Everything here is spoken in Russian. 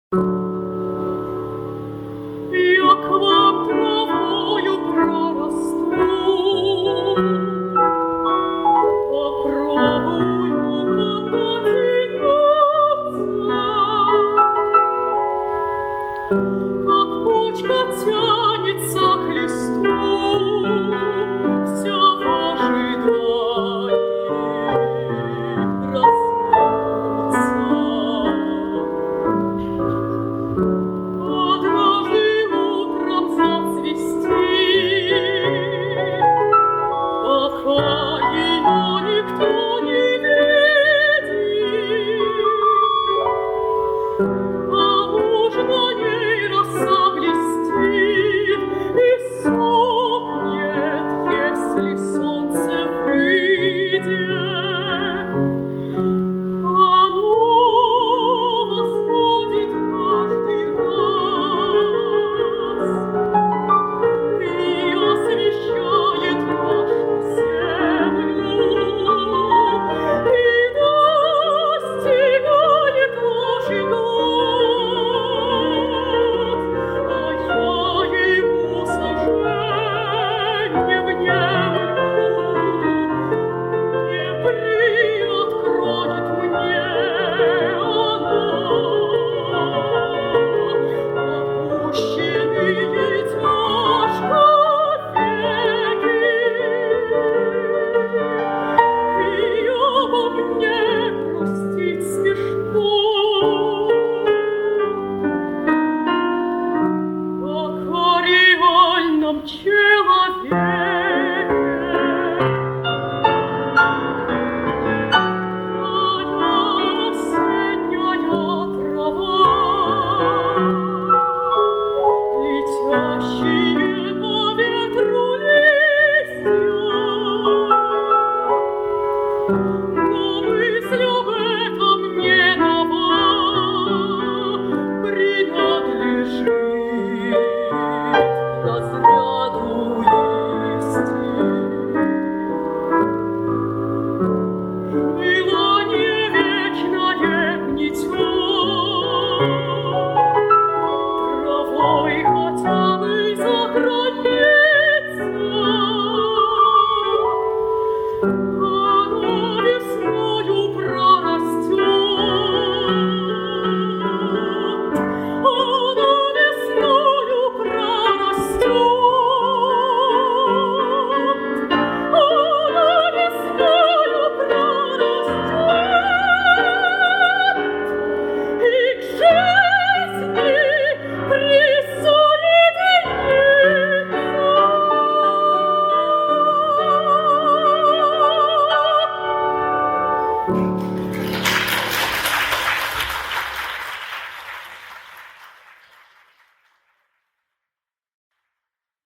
Я к вам травою прорасту, попробую потянуться, как почка тянется к листу, вся в ожидании проснуться. Однажды утром зацвести, пока ее никто не видит, а уж на ней роса блестит и сохнет, если солнце выйдет. Оно восходит каждый раз и освещает нашу землю, и достигает нашей глаз, а я ему сожженье внемлю. Не приоткроет мне оно опущенные тяжко веки, и обо мне грустить смешно. О реальном человеке осенняя трава, летящие по ветру листья, но мысль об этом не нова, принадлежит к разряду листьев. Желание вечное гнетет, травой хотя бы сохраниться, а